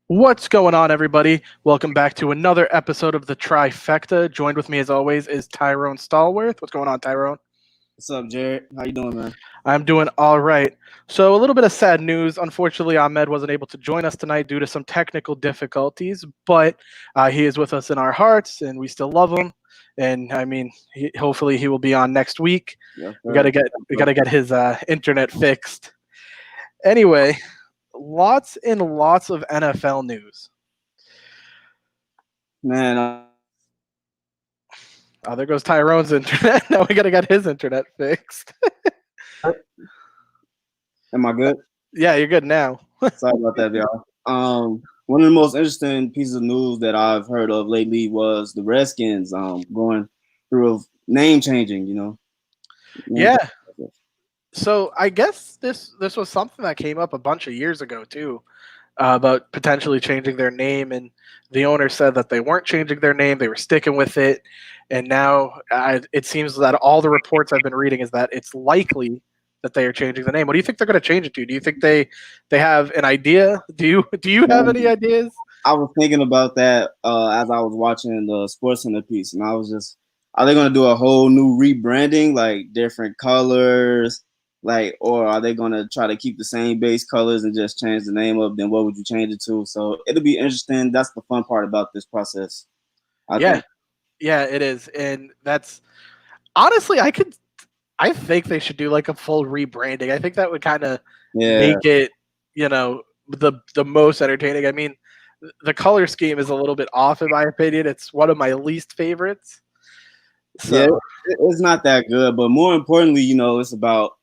What's going on, everybody? Welcome back to another episode of the Trifecta. Joined with me, as always, is Tyrone Stallworth. What's going on, Tyrone? What's up, Jared? How you doing, man? I'm doing all right. So, a little bit of sad news. Unfortunately, Ahmed wasn't able to join us tonight due to some technical difficulties, but he is with us in our hearts, and we still love him. And I mean, hopefully, he will be on next week. Yes, We got sir. to get his internet fixed. Anyway, lots and lots of NFL news. Man, Oh, there goes Tyrone's internet. Now we gotta get his internet fixed. am I good? Yeah, you're good now. Sorry about that, y'all. One of the most interesting pieces of news that I've heard of lately was the Redskins going through a name changing. Name Yeah. change. So I guess this was something that came up a bunch of years ago too, about potentially changing their name, and the owner said that they weren't changing their name; they were sticking with it. And now it seems that all the reports I've been reading is that it's likely that they are changing the name. What do you think they're going to change it to? Do you think they have an idea? Do you have any Man, ideas? I was thinking about that as I was watching the Sports Center piece, and I was just, are they going to do a whole new rebranding, like different colors, like, or are they going to try to keep the same base colors and just change the name up? Then what would you change it to? So it'll be interesting. That's the fun part about this process, I Yeah, think. yeah, it is, and that's honestly, I think they should do like a full rebranding. I think that would kind of Yeah, make it, the most entertaining. I mean, the color scheme is a little bit off in my opinion. It's one of my least favorites. yeah, So it's not that good, but more importantly, it's about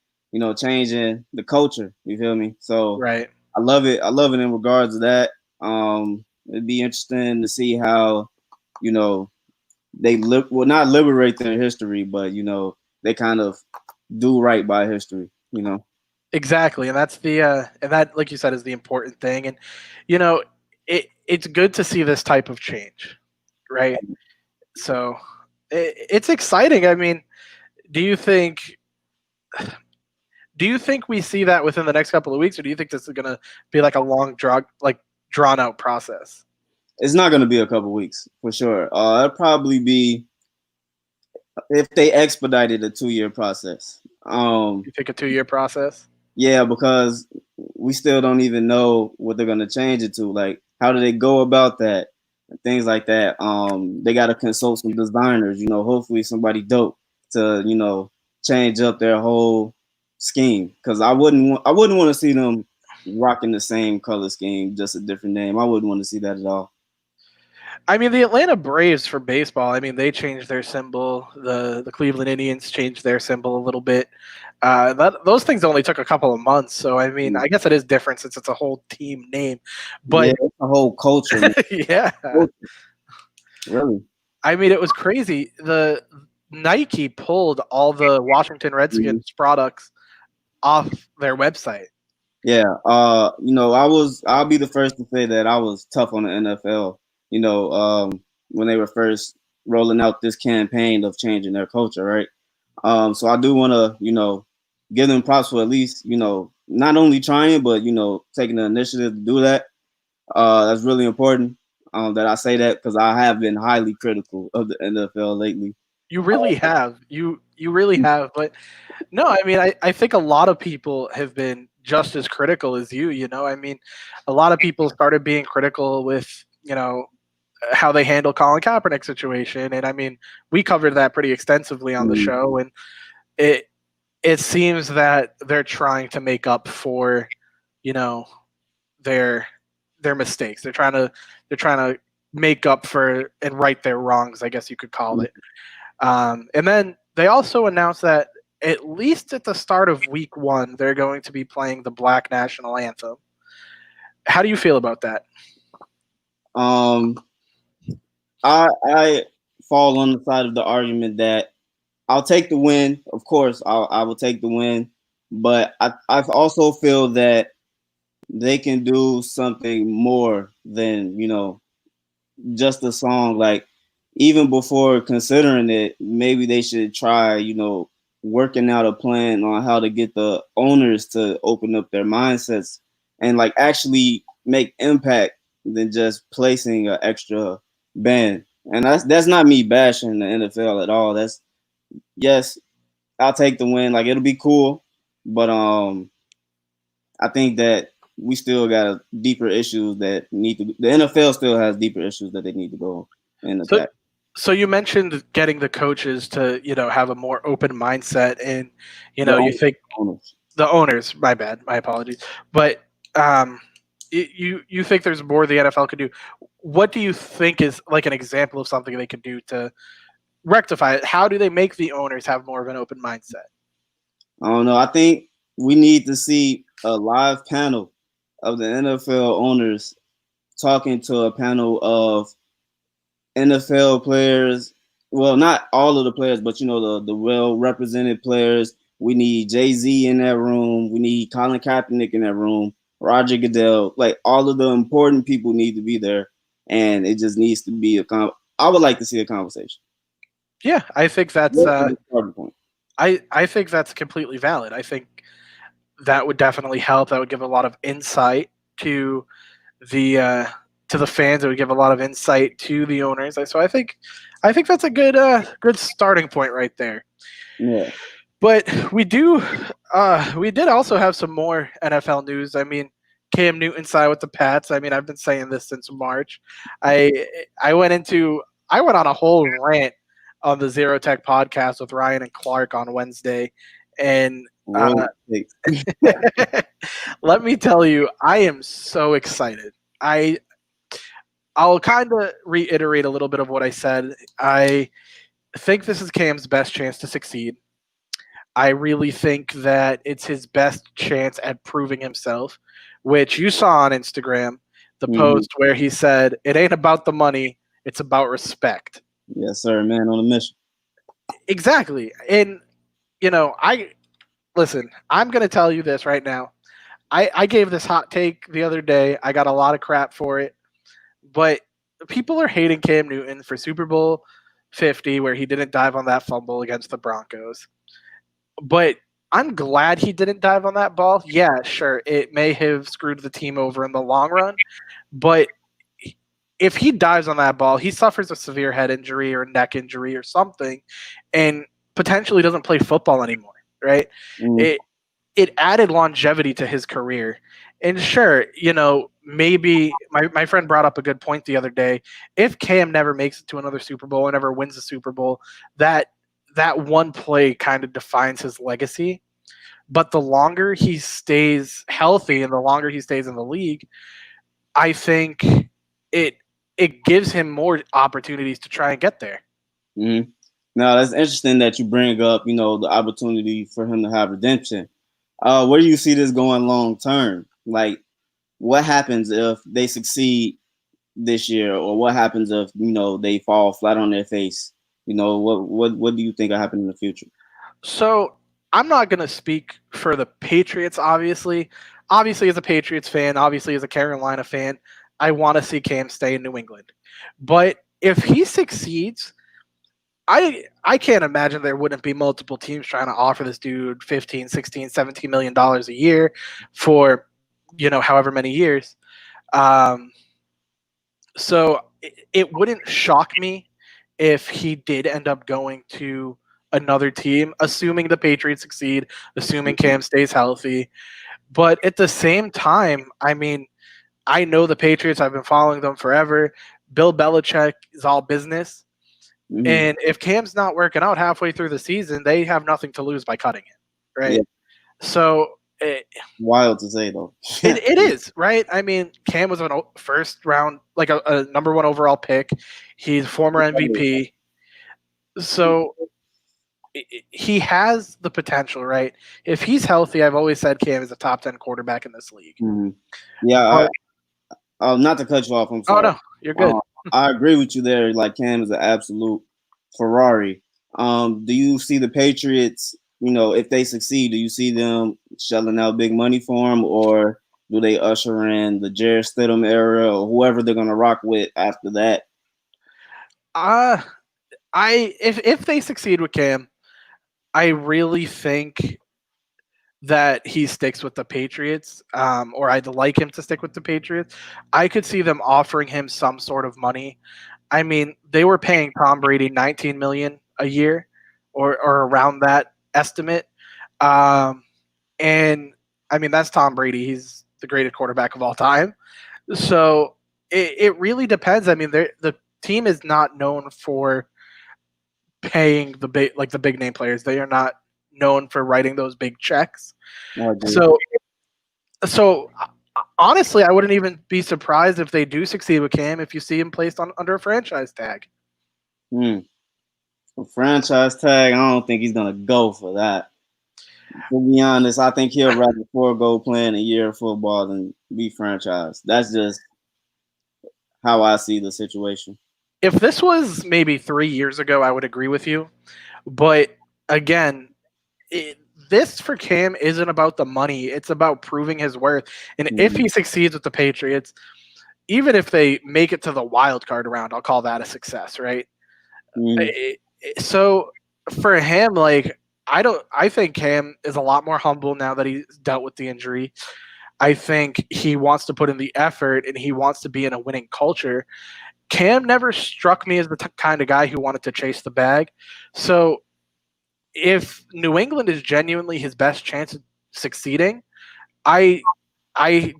changing the culture. You feel me? So right, I love it. I love it in regards to that. It'd be interesting to see how you know well, not liberate their history, but they kind of do right by history. exactly, and that's and that, like you said, is the important thing. And you know, it's good to see this type of change, right? So it's exciting. I mean, do you think Do you think we see that within the next couple of weeks, or do you think this is going to be like a drawn out process? It's not going to be a couple weeks for sure. It'll probably be if they expedited a 2 year process. You think a 2 year process? Yeah, because we still don't even know what they're gonna change it to. Like, how do they go about that? And things like that. They got to consult some designers. Hopefully somebody dope to change up their whole scheme. Because I wouldn't want to see them rocking the same color scheme, just a different name. I wouldn't want to see that at all. I mean, the Atlanta Braves for baseball. I mean, they changed their symbol. The Cleveland Indians changed their symbol a little bit. Those things only took a couple of months, so I mean, I guess it is different since it's a whole team name. Yeah, But it's a whole culture, man. yeah, Culture, really. I mean, it was crazy. The Nike pulled all the Washington Mhm. Redskins products off their website. Yeah, I'll be the first to say that I was tough on the NFL, when they were first rolling out this campaign of changing their culture, right? So I do want to, give them props for at least, not only trying, but, taking the initiative to do that. That's really important that I say that because I have been highly critical of the NFL lately. You really have. You really have. But no, I mean, I think a lot of people have been just as critical as you. I mean, a lot of people started being critical with, how they handle Colin Kaepernick situation. And I mean, we covered that pretty extensively on the Mm, show. And it it seems that they're trying to make up for, you know, their their mistakes. They're trying to make up for and right their wrongs, I guess you could call mm. it. And then they also announced that at least at the start of week one, they're going to be playing the Black National Anthem. How do you feel about that? Um, I fall on the side of the argument that I'll take the win. Of course, I will take the win, but I also feel that they can do something more than just a song. Like, even before considering it, maybe they should try working out a plan on how to get the owners to open up their mindsets and like actually make impact than just placing an extra ban. And that's not me bashing the NFL at all. That's yes, I'll take the win. Like it'll be cool, but I think that we still got deeper issues that need to. The NFL still has deeper issues that they need to go and So, attack. so you mentioned getting the coaches to, have a more open mindset, and The you think owners. the owners. My bad, my apologies. But um, you think there's more the NFL could do? What do you think is like an example of something they could do to rectify it? How do they make the owners have more of an open mindset? I don't know. I think we need to see a live panel of the NFL owners talking to a panel of NFL players. Well, not all of the players, but the well represented players. We need Jay-Z in that room. We need Colin Kaepernick in that room. Roger Goodell. Like all of the important people need to be there, and it just needs to be I would like to see a conversation. Yeah, I think that's That's the starting point. I think that's completely valid. I think that would definitely help. That would give a lot of insight to the uh, to the fans. It would give a lot of insight to the owners. So I think that's a good starting point right there. Yeah. But we did also have some more NFL news. I mean, Cam Newton signed with the Pats. I mean, I've been saying this since March. I I went into I went on a whole rant on the Zero Tech podcast with Ryan and Clark on Wednesday, and Roll tape. let me tell you, I am so excited. I'll kind of reiterate a little bit of what I said. I think this is Cam's best chance to succeed. I really think that it's his best chance at proving himself, which you saw on Instagram, the Mhm. post where he said, "It ain't about the money, it's about respect." Yes, sir. Man on a mission. Exactly. And, I listen, I'm going to tell you this right now. I gave this hot take the other day. I got a lot of crap for it, but people are hating Cam Newton for Super Bowl 50, where he didn't dive on that fumble against the Broncos. But I'm glad he didn't dive on that ball. Yeah, sure, it may have screwed the team over in the long run, but if he dives on that ball, he suffers a severe head injury or neck injury or something, and potentially doesn't play football anymore. Right? Mhm. It added longevity to his career. And sure, maybe my friend brought up a good point the other day. If Cam never makes it to another Super Bowl and never wins the Super Bowl, that one play kind of defines his legacy. But the longer he stays healthy and the longer he stays in the league, I think it it gives him more opportunities to try and get there. Mhm. Now that's interesting that you bring up, the opportunity for him to have redemption. Where do you see this going long term? Like, what happens if they succeed this year, or what happens if they fall flat on their face? What do you think will happen in the future? So I'm not going to speak for the Patriots, obviously. Obviously, as a Patriots fan, obviously, as a Carolina fan, I want to see Cam stay in New England. But if he succeeds, I can't imagine there wouldn't be multiple teams trying to offer this dude 15, 16, 17 million dollars a year for, however many years. Um, so it wouldn't shock me if he did end up going to another team, assuming the Patriots succeed, assuming Cam stays healthy. But at the same time, I mean, I know the Patriots. I've been following them forever. Bill Belichick is all business. Hmm. And if Cam's not working out halfway through the season, they have nothing to lose by cutting him, right? Yeah, So wild to say though. it is, right? I mean, Cam was a first round, like a number one overall pick. He's former MVP. So he has the potential, right? If he's healthy, I've always said Cam is a top 10 quarterback in this league. Mhm. Yeah, But not to cut you off. I'm oh sorry. no, you're good. I agree with you there. Like Cam is an absolute Ferrari. Do you see the Patriots? If they succeed, do you see them shelling out big money for him, or do they usher in the Jared Stidham era, or whoever they're gonna rock with after that? Uh I if they succeed with Cam, I really think that he sticks with the Patriots, or I'd like him to stick with the Patriots. I could see them offering him some sort of money. I mean, they were paying Tom Brady 19 million a year, or around that estimate, um, and I mean that's Tom Brady. He's the greatest quarterback of all time. So it really depends. I mean, the team is not known for paying the big name players. They are not known for writing those big checks. I agree. So honestly, I wouldn't even be surprised if they do succeed with Cam if you see him placed on under a franchise tag. Hmm. A franchise tag, I don't think he's gonna go for that. To be honest, I think he'll rather forego playing a year of football than be franchised. That's just how I see the situation. If this was maybe 3 years ago, I would agree with you. But again, this for Cam isn't about the money. It's about proving his worth. And if Mhm. he succeeds with the Patriots, even if they make it to the wild card round, I'll call that a success, right? Mhm. So for him, like I think Cam is a lot more humble now that he's dealt with the injury. I think he wants to put in the effort and he wants to be in a winning culture. Cam never struck me as the kind of guy who wanted to chase the bag. So if New England is genuinely his best chance of succeeding, I I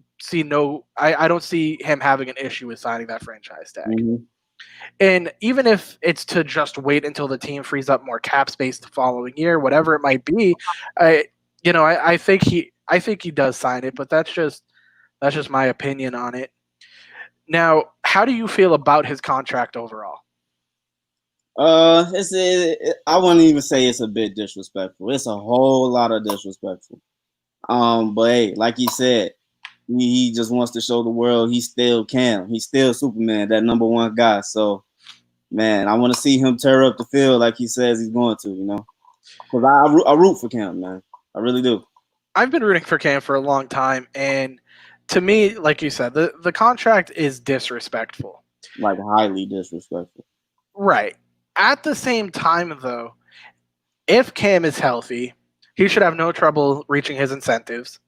don't see him having an issue with signing that franchise tag. Mhm. And even if it's to just wait until the team frees up more cap space the following year, whatever it might be, I I think he does sign it, but that's just my opinion on it. Now, how do you feel about his contract overall? I wouldn't even say it's a bit disrespectful. It's a whole lot of disrespectful. But hey, like he said, he just wants to show the world he still can. He's still Superman, that number one guy. So, man, I want to see him tear up the field like he says he's going to. Because I root for Cam, man. I really do. I've been rooting for Cam for a long time, and to me, like you said, the contract is disrespectful. Like highly disrespectful. Right. At the same time, though, if Cam is healthy, he should have no trouble reaching his incentives.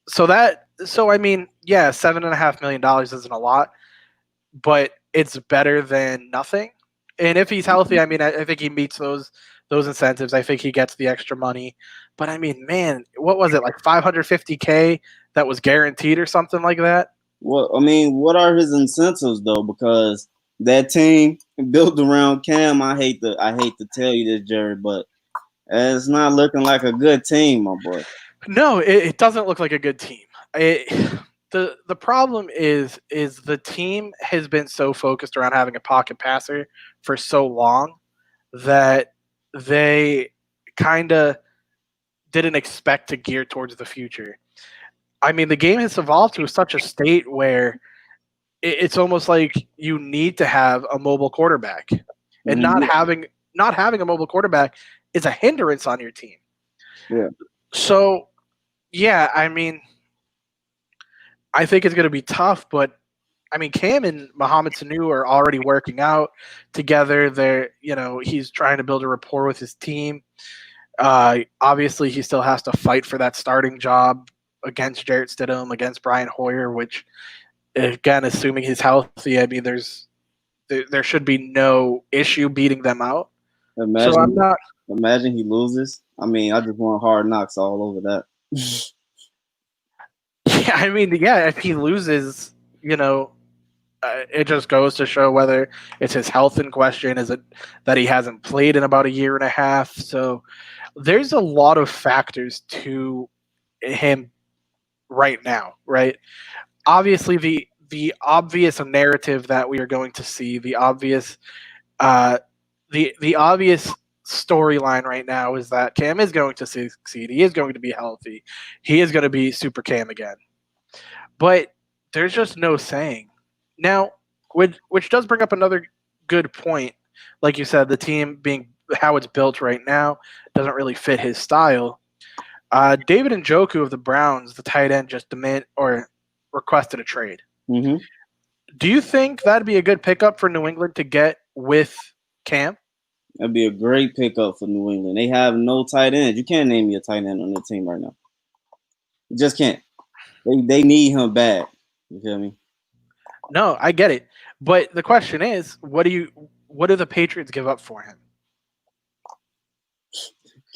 So I mean, yeah, $7.5 million isn't a lot, but it's better than nothing. And if he's healthy, I mean, I think he meets those incentives. I think he gets the extra money. But I mean, man, what was it like 550K that was guaranteed or something like that? Well, I mean, what are his incentives though? Because that team built around Cam, I hate to tell you this, Jared, but it's not looking like a good team, my boy. No, it doesn't look like a good team. It, the problem is the team has been so focused around having a pocket passer for so long that they kind of didn't expect to gear towards the future. I mean, the game has evolved to such a state where it's almost like you need to have a mobile quarterback, and Mhm. not having a mobile quarterback is a hindrance on your team. Yeah. So, yeah, I mean, I think it's going to be tough, but I mean, Cam and Mohamed Sanu are already working out together. He's trying to build a rapport with his team. Obviously, he still has to fight for that starting job against Jarrett Stidham, against Brian Hoyer, which, again, assuming he's healthy, I mean, there should be no issue beating them out. So I'm Imagine, not. imagine he loses. I mean, I just want hard knocks all over that. Yeah, I mean, yeah, if he loses, it just goes to show whether it's his health in question. Is it that he hasn't played in about a year and a half? So there's a lot of factors to him right now, right? Obviously, the obvious narrative that we are going to see, uh, the obvious storyline right now is that Cam is going to succeed. He is going to be healthy. He is going to be super Cam again. But there's just no saying. Now, which does bring up another good point. Like you said, the team being how it's built right now doesn't really fit his style. David Njoku of the Browns, the tight end, just demand or requested a trade. Hmm. Do you think that'd be a good pickup for New England to get with Cam? That'd be a great pickup for New England. They have no tight end. You can't name me a tight end on their team right now. You just can't. They need him bad. You feel me? No, I get it. But the question is, what do the Patriots give up for him?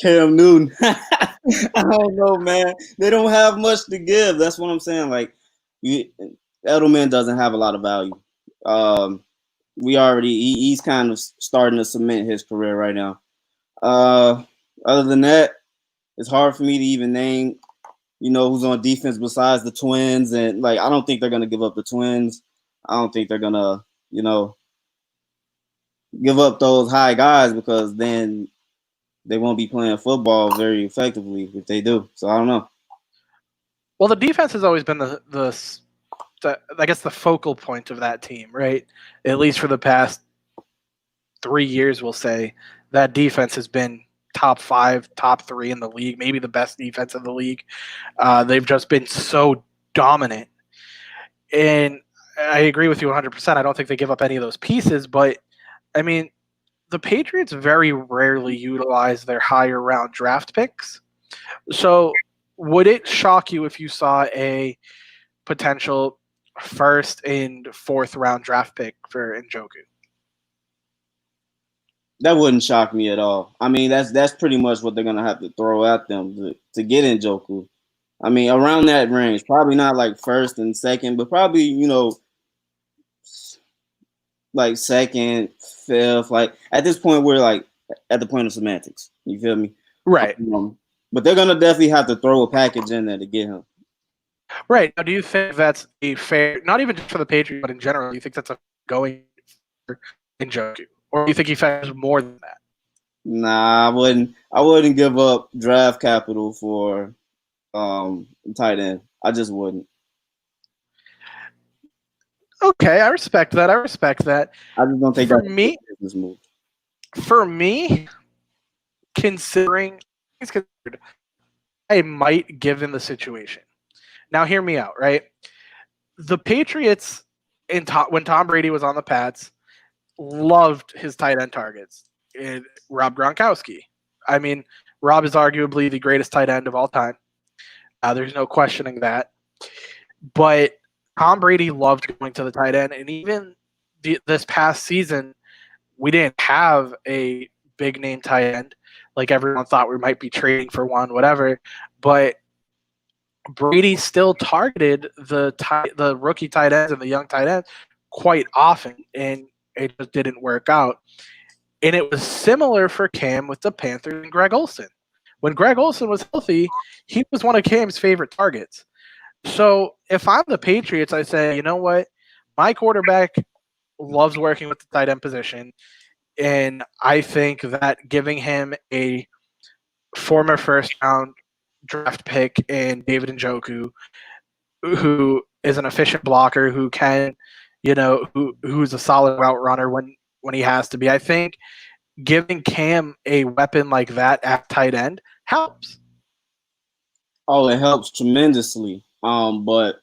Cam Newton. I don't know, man. They don't have much to give. That's what I'm saying. Like, you, Edelman doesn't have a lot of value. Um, he's kind of starting to cement his career right now. Other than that, it's hard for me to even name, who's on defense besides the Twins. And like, I don't think they're gonna give up the Twins. I don't think they're gonna, give up those high guys because then they won't be playing football very effectively if they do. So I don't know. Well, the defense has always been the I guess the focal point of that team, right? At least for the past 3 years, we'll say that defense has been top 5, top 3 in the league, maybe the best defense in the league. They've just been so dominant, and I agree with you 100%. I don't think they give up any of those pieces, but I mean, the Patriots very rarely utilize their higher round draft picks. So, would it shock you if you saw a potential first and fourth round draft pick for Njoku? That wouldn't shock me at all. I mean, that's pretty much what they're gonna have to throw at them to get Njoku. I mean, around that range, probably not like first and second, but probably like second, fifth. Like at this point, we're like at the point of semantics. You feel me? Right. But they're gonna definitely have to throw a package in there to get him. Right. Now, do you think that's a fair, not even just for the Patriots, but in general, do you think that's a going for Njoku? Or do you think he fetches more than that? Nah, I wouldn't. I wouldn't give up draft capital for tight end. I just wouldn't. Okay, I respect that. I respect that. I just don't think for that's me, a business move. For me, considering things considered, I might given the situation. Now, hear me out, right? The Patriots, when Tom Brady was on the Pats, loved his tight end targets. And Rob Gronkowski. I mean, Rob is arguably the greatest tight end of all time. There's no questioning that. But Tom Brady loved going to the tight end, and even this past season, we didn't have a big name tight end like everyone thought we might be trading for one, whatever. But Brady still targeted the rookie tight ends and the young tight ends quite often, and it just didn't work out. And it was similar for Cam with the Panthers and Greg Olsen. When Greg Olsen was healthy, he was one of Cam's favorite targets. So if I'm the Patriots, I say, you know what? My quarterback loves working with the tight end position. And I think that giving him a former first round draft pick in David Njoku, who is an efficient blocker, who can, who's a solid route runner when he has to be, I think giving Cam a weapon like that at tight end helps. Oh, it helps tremendously. But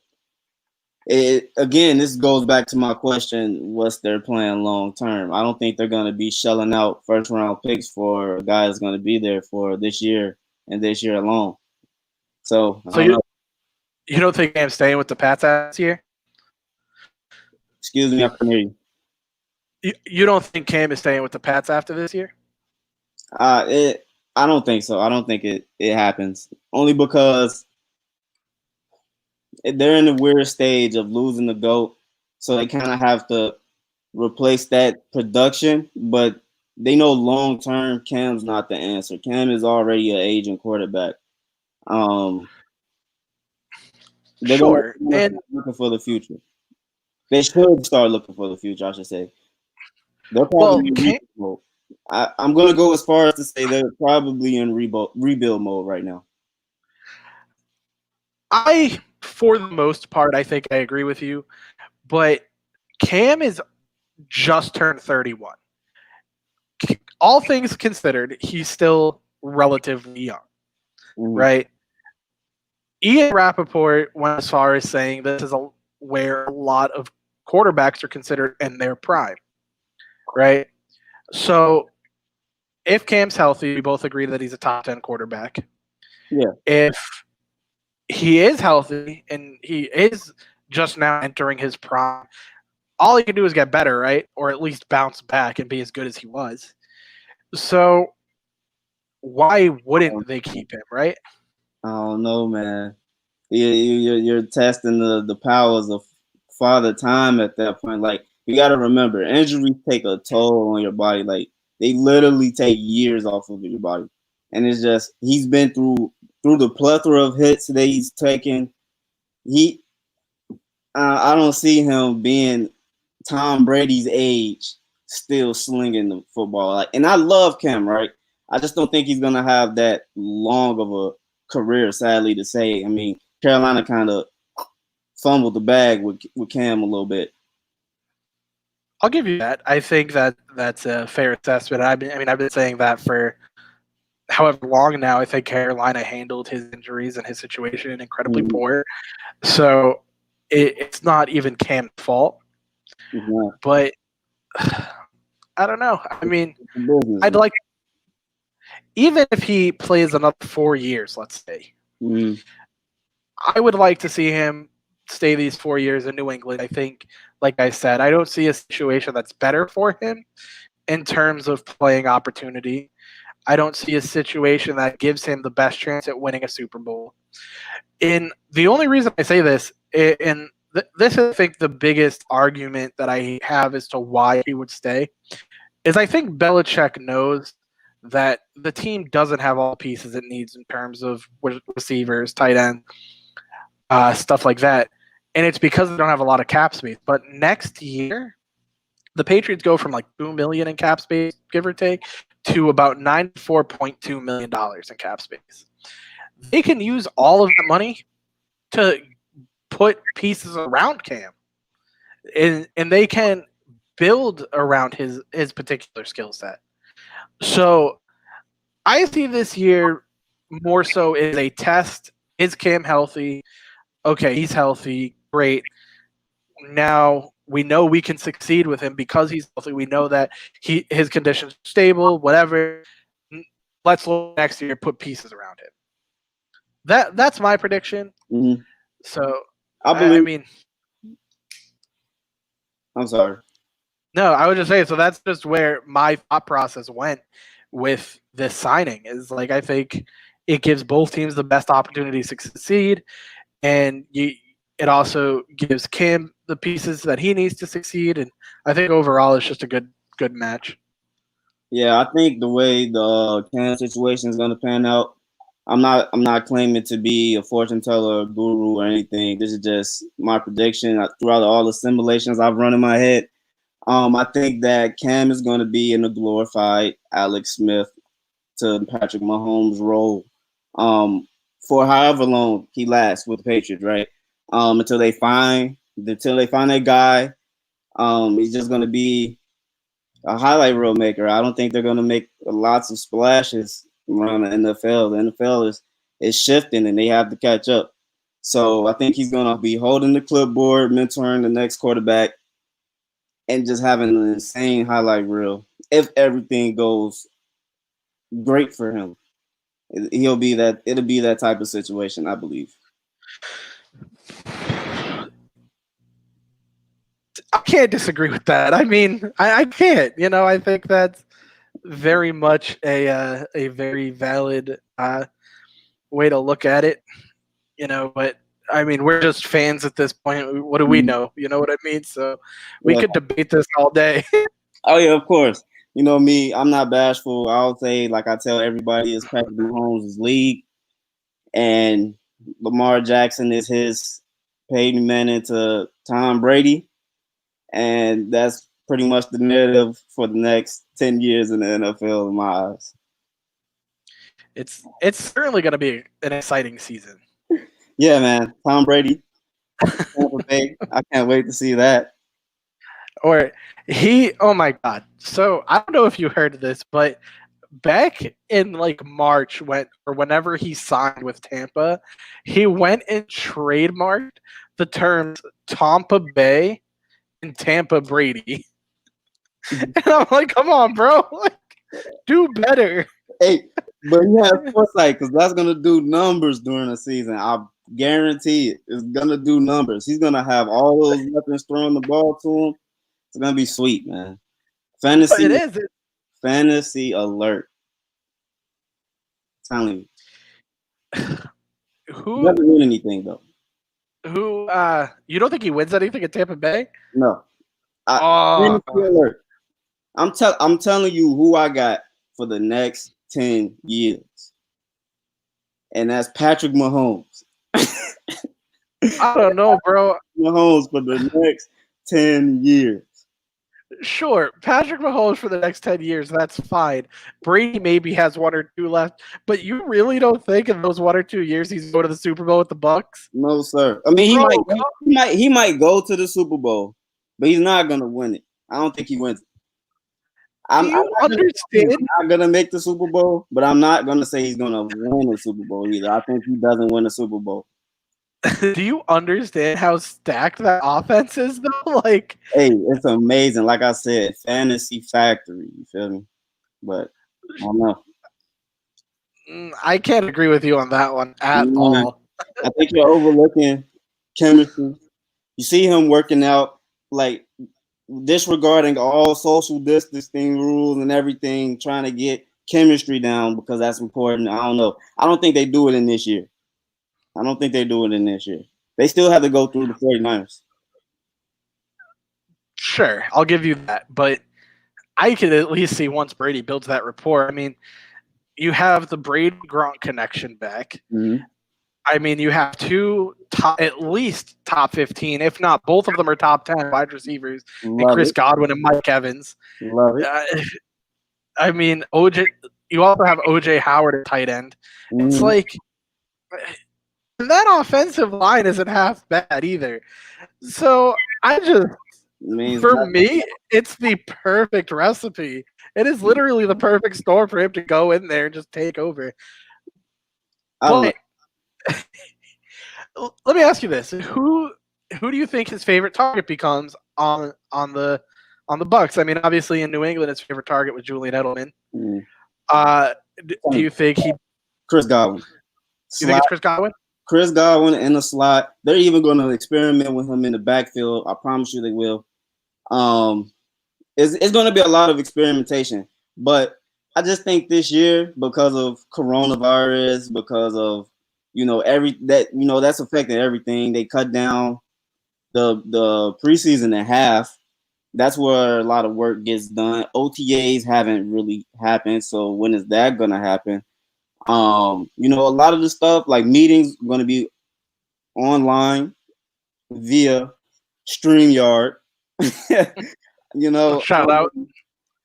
this goes back to my question: what's their plan long term? I don't think they're going to be shelling out first round picks for a guy that's going to be there for this year and this year alone. So you don't think Cam's staying with the Pats this year? Excuse me, I can hear you. You don't think Cam is staying with the Pats after this year? I don't think so. I don't think it happens. Only because they're in the weird stage of losing the GOAT, so they kind of have to replace that production. But they know long term, Cam's not the answer. Cam is already an aging quarterback. They're sure, and looking for the future. They should start looking for the future, I should say. They're probably in rebuild mode. I'm going to go as far as to say they're probably in rebuild mode right now. For the most part, I think I agree with you. But Cam is just turned 31. All things considered, he's still relatively young, right? Ian Rappaport went as far as saying this is where a lot of quarterbacks are considered in their prime, right? So if Cam's healthy, we both agree that he's a top 10 quarterback. Yeah. If he is healthy and he is just now entering his prime, all he can do is get better, right? Or at least bounce back and be as good as he was. So why wouldn't they keep him, right? I don't know, man. You're testing the powers of father time at that point. Like, you got to remember, injuries take a toll on your body. Like, they literally take years off of your body, and it's just he's been through the plethora of hits that he's taken. He I don't see him being Tom Brady's age still slinging the football. Like, and I love Cam, right? I just don't think he's gonna have that long of a career. Sadly to say, I mean, Carolina kind of fumbled the bag with Cam a little bit. I'll give you that. I think that that's a fair assessment. I've been saying that for however long now. I think Carolina handled his injuries and his situation incredibly poor. So it's not even Cam's fault. Yeah. But I don't know. I mean, I'd like, even if he plays another 4 years, let's say, I would like to see him stay these 4 years in New England. I think, like I said, I don't see a situation that's better for him in terms of playing opportunity. I don't see a situation that gives him the best chance at winning a Super Bowl. And the only reason I say this, and this is, I think, the biggest argument that I have as to why he would stay, is I think Belichick knows that the team doesn't have all the pieces it needs in terms of receivers, tight end, stuff like that. And it's because they don't have a lot of cap space. But next year, the Patriots go from like $2 million in cap space, give or take, to about $94.2 million in cap space. They can use all of that money to put pieces around Cam, and they can build around his particular skill set. So I see this year more so as a test. Is Cam healthy? Okay, he's healthy. Great. Now we know we can succeed with him because he's healthy. We know that his condition's stable, whatever. Let's look next year, put pieces around him. That's my prediction. Mm-hmm. So I mean, I'm sorry. No, I would just say, so that's just where my thought process went with this signing. Is like, I think it gives both teams the best opportunity to succeed, and it also gives Cam the pieces that he needs to succeed. And I think overall it's just a good match. Yeah, I think the way the Cam situation is going to pan out, I'm not claiming to be a fortune teller, guru, or anything. This is just my prediction throughout all the simulations I've run in my head. I think that Cam is going to be in a glorified Alex Smith to Patrick Mahomes role for however long he lasts with the Patriots, right? Until they find that guy. He's just going to be a highlight reel maker. I don't think they're going to make lots of splashes around the NFL. The NFL is shifting, and they have to catch up. So I think he's going to be holding the clipboard, mentoring the next quarterback, and just having an insane highlight reel. If everything goes great for him, it'll be that type of situation, I believe. I can't disagree with that. I mean, I can't. I think that's very much a very valid way to look at it. But I mean, we're just fans at this point. What do we know? You know what I mean? So we could debate this all day. Oh yeah, of course. You know me, I'm not bashful. I'll say, like I tell everybody, it's Patrick Mahomes' league, and Lamar Jackson is his Peyton Manning to Tom Brady, and that's pretty much the narrative for the next 10 years in the NFL in my eyes. It's certainly going to be an exciting season. Yeah, man. Tom Brady. I can't wait to see that. Or oh my God. So I don't know if you heard this, but back in like March whenever he signed with Tampa, he went and trademarked the terms Tampa Bay and Tampa Brady. And I'm like, come on, bro. Do better. Hey, but he has foresight because that's gonna do numbers during the season. I guarantee it. It's gonna do numbers. He's gonna have all those weapons throwing the ball to him. It's gonna be sweet, man. It Fantasy, is. fantasy alert. I'm telling you, he Who doesn't win anything though. you don't think he wins anything at Tampa Bay? No, Oh, fantasy alert. I'm telling you who I got for the next 10 years, and that's Patrick Mahomes. I don't know, bro. Mahomes for the next 10 years. Sure, Patrick Mahomes for the next 10 years, that's fine. Brady maybe has 1 or 2 left, but you really don't think in those 1 or 2 years he's going to the Super Bowl with the Bucks? No, sir. I mean, he might go to the Super Bowl, but he's not gonna win it. I don't think he wins it. Do you He's understand? not gonna make the Super Bowl, but I'm not gonna say he's gonna win the Super Bowl either. I think he doesn't win the Super Bowl. Do you understand how stacked that offense is, though? Like, Hey, it's amazing. Like I said, fantasy factory. You feel me? But I don't know. I can't agree with you on that one at Yeah, all. I think you're overlooking chemistry. You see him working out, like disregarding all social distancing rules and everything, trying to get chemistry down because that's important. I don't know. I don't think they do it in this year. I don't think they do it in this year. They still have to go through the 49ers. Sure, I'll give you that, but I could at least see once Brady builds that rapport. I mean, you have the Brady Gronk connection back. Mm-hmm. I mean, you have at least top 15, if not both of them are top 10 wide receivers, and Chris Godwin and Mike Evans. Love it. I mean, you also have OJ Howard at tight end. Mm-hmm. It's like that offensive line isn't half bad either. So for me, it's the perfect recipe. It is literally the perfect storm for him to go in there and just take over. But let me ask you this: who do you think his favorite target becomes on the Bucks? I mean, obviously in New England, his favorite target was Julian Edelman. Do you think Chris Godwin? You think it's Chris Godwin? Chris Godwin in the slot. They're even going to experiment with him in the backfield. I promise you they will. It's going to be a lot of experimentation, but I just think this year, because of coronavirus, because of that's affecting everything. They cut down the preseason in half. That's where a lot of work gets done. OTAs haven't really happened, so when is that going to happen? A lot of the stuff like meetings are going to be online via StreamYard. Shout out.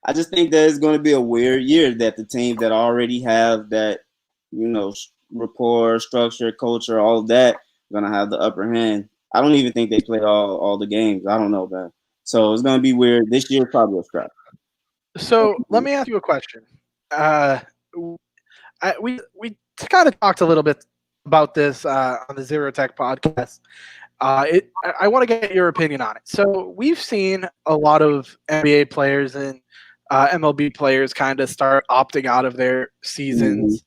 I just think that it's going to be a weird year that the teams that already have that, rapport, structure, culture, all of that, are going to have the upper hand. I don't even think they play all the games. I don't know, man. So it's going to be weird. This year probably a scrap. So let me ask you a question. We kind of talked a little bit about this on the Zero Tech podcast. I want to get your opinion on it. So we've seen a lot of NBA players and MLB players kind of start opting out of their seasons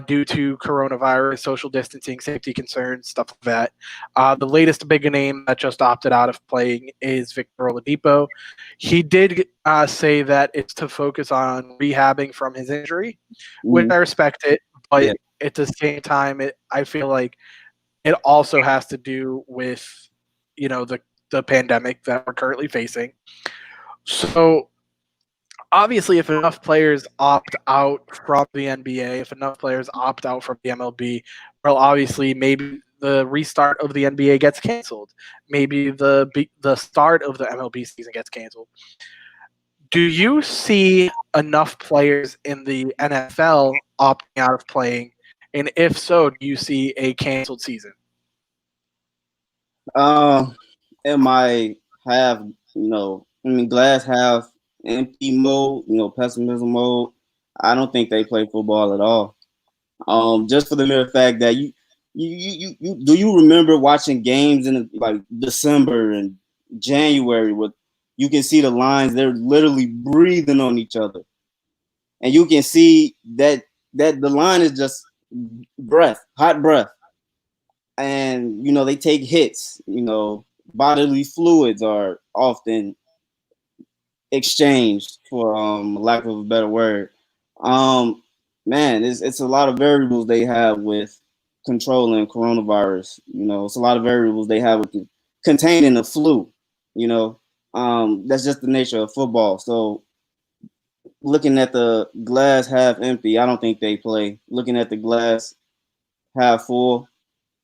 due to coronavirus, social distancing, safety concerns, stuff like that. The latest big name that just opted out of playing is Victor Oladipo. He did say that it's to focus on rehabbing from his injury, which I respect it, but at the same time, I feel like it also has to do with, the pandemic that we're currently facing. So obviously, if enough players opt out from the NBA, if enough players opt out from the MLB, well, obviously, maybe the restart of the NBA gets canceled. Maybe the start of the MLB season gets canceled. Do you see enough players in the NFL opting out of playing? And if so, do you see a canceled season? It might have, glass half empty mode, pessimism mode. I don't think they play football at all. Just for the mere fact that you do you remember watching games in like December and January with you can see the lines, they're literally breathing on each other. and you can see that the line is just hot breath, and they take hits. Bodily fluids are often exchanged, for lack of a better word. Um, Man, it's a lot of variables they have with controlling coronavirus. It's a lot of variables they have with containing the flu. That's just the nature of football. So looking at the glass half empty, I don't think they play. Looking at the glass half full,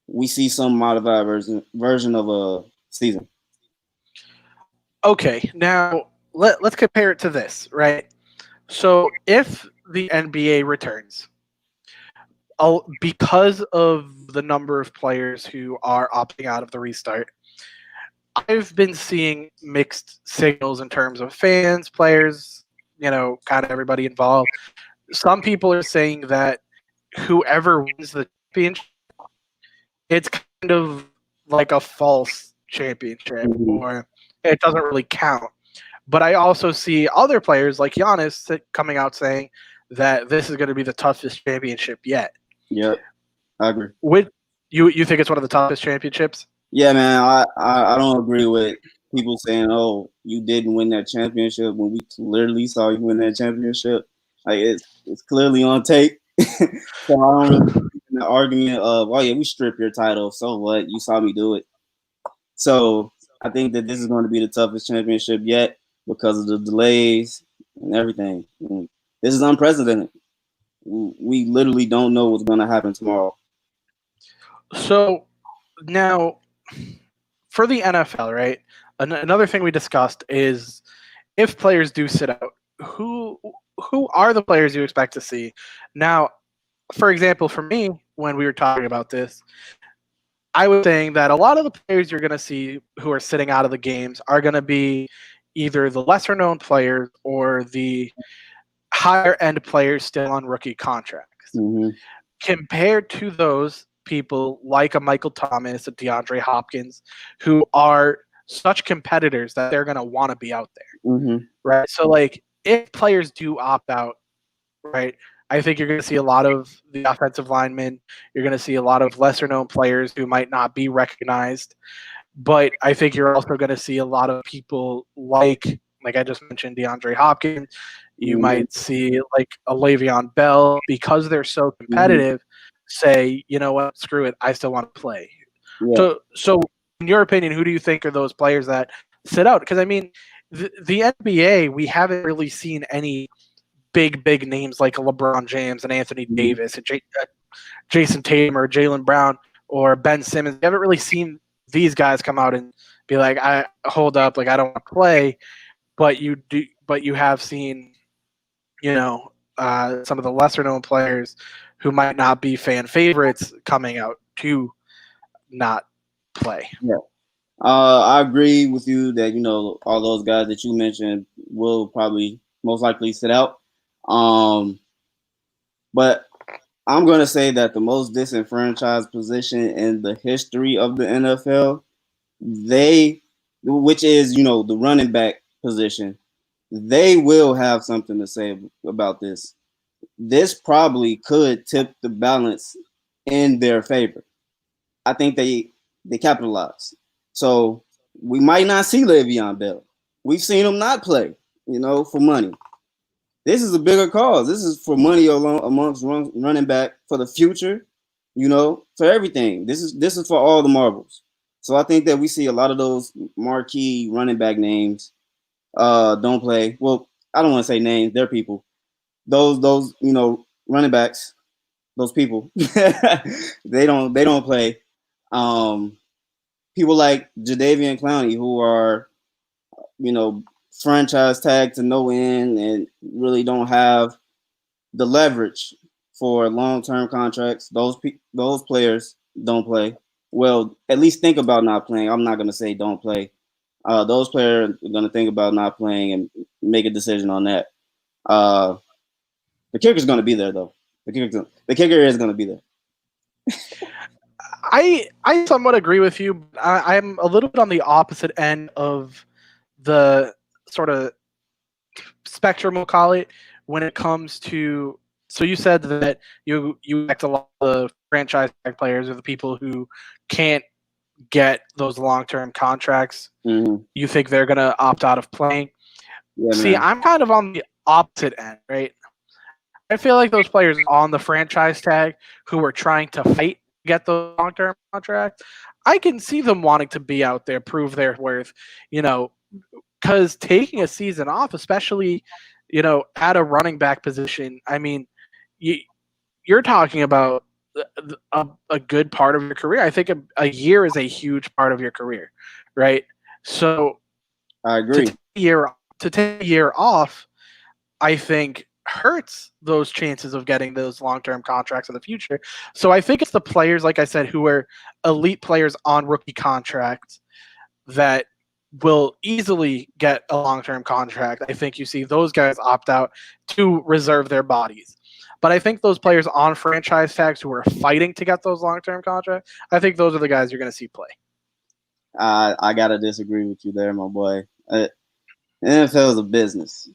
we see some modified version of a season. Okay, now let's compare it to this, right? So if the NBA returns, because of the number of players who are opting out of the restart, I've been seeing mixed signals in terms of fans, players, kind of everybody involved. Some people are saying that whoever wins the championship, it's kind of like a false championship, Mm-hmm. or it doesn't really count. But I also see other players like Giannis coming out saying that this is going to be the toughest championship yet. Yep, I agree. Would you think it's one of the toughest championships? Yeah, man, I don't agree with people saying, "Oh, you didn't win that championship," when we literally saw you win that championship. Like it's clearly on tape. So I don't really believe in the argument of, "Oh yeah, we stripped your title. So what? You saw me do it." So I think that this is going to be the toughest championship yet because of the delays and everything. And this is unprecedented. We literally don't know what's going to happen tomorrow. So now for the NFL, right? Another thing we discussed is if players do sit out, who who are the players you expect to see? Now, for example, for me, when we were talking about this, I was saying that a lot of the players you're going to see who are sitting out of the games are going to be either the lesser known players or the higher end players still on rookie contracts. Mm-hmm. Compared to those people like a Michael Thomas, a DeAndre Hopkins, who are such competitors that they're going to want to be out there, Mm-hmm. right? So, like, if players do opt out, right, I think you're going to see a lot of the offensive linemen. You're going to see a lot of lesser known players who might not be recognized. But I think you're also going to see a lot of people like I just mentioned, DeAndre Hopkins. You Mm-hmm. might see like a Le'Veon Bell, because they're so Mm-hmm. competitive, say, you know what, screw it, I still want to play. Yeah. So in your opinion, who do you think are those players that sit out? Because I mean, the NBA, we haven't really seen any big names like a LeBron James and Anthony Mm-hmm. Davis and Jason Tatum or Jalen Brown or Ben Simmons. We haven't really seen these guys come out and be like, I hold up, like I don't want to play. But you have seen, some of the lesser known players who might not be fan favorites coming out to not play. Yeah. I agree with you that all those guys that you mentioned will probably most likely sit out. But I'm going to say that the most disenfranchised position in the history of the NFL, which is the running back position, they will have something to say about this. This probably could tip the balance in their favor. I think they capitalize. So we might not see Le'Veon Bell. We've seen him not play, for money. This is a bigger cause. This is for money amongst running back for the future, for everything. This is for all the marbles. So I think that we see a lot of those marquee running back names don't play. Well, I don't want to say names. They're people. Those running backs. Those people. they don't play. Um, People like Jadeveon Clowney, who are, franchise tag to no end and really don't have the leverage for long-term contracts. Those players don't play. Well, at least think about not playing. I'm not going to say don't play. Those players are going to think about not playing and make a decision on that. The kicker's going to be there, though. The kicker is going to be there. I somewhat agree with you. I'm a little bit on the opposite end of the sort of spectrum, we'll call it, when it comes to. So you said that you expect a lot of the franchise tag players or the people who can't get those long term contracts. Hmm. You think they're gonna opt out of playing. Yeah, See, man. I'm kind of on the opposite end, right? I feel like those players on the franchise tag who are trying to fight to get those long term contracts, I can see them wanting to be out there, prove their worth, you know, because taking a season off, especially, at a running back position, I mean, you, you're talking about a good part of your career. I think a year is a huge part of your career, right? So I to agree. take a year to take a year off, I think hurts those chances of getting those long-term contracts in the future. So I think it's the players, like I said, who are elite players on rookie contracts that will easily get a long-term contract. I think you see those guys opt out to reserve their bodies. But I think those players on franchise tags who are fighting to get those long-term contracts, I think those are the guys you're going to see play. I gotta disagree with you there, my boy. NFL is a business.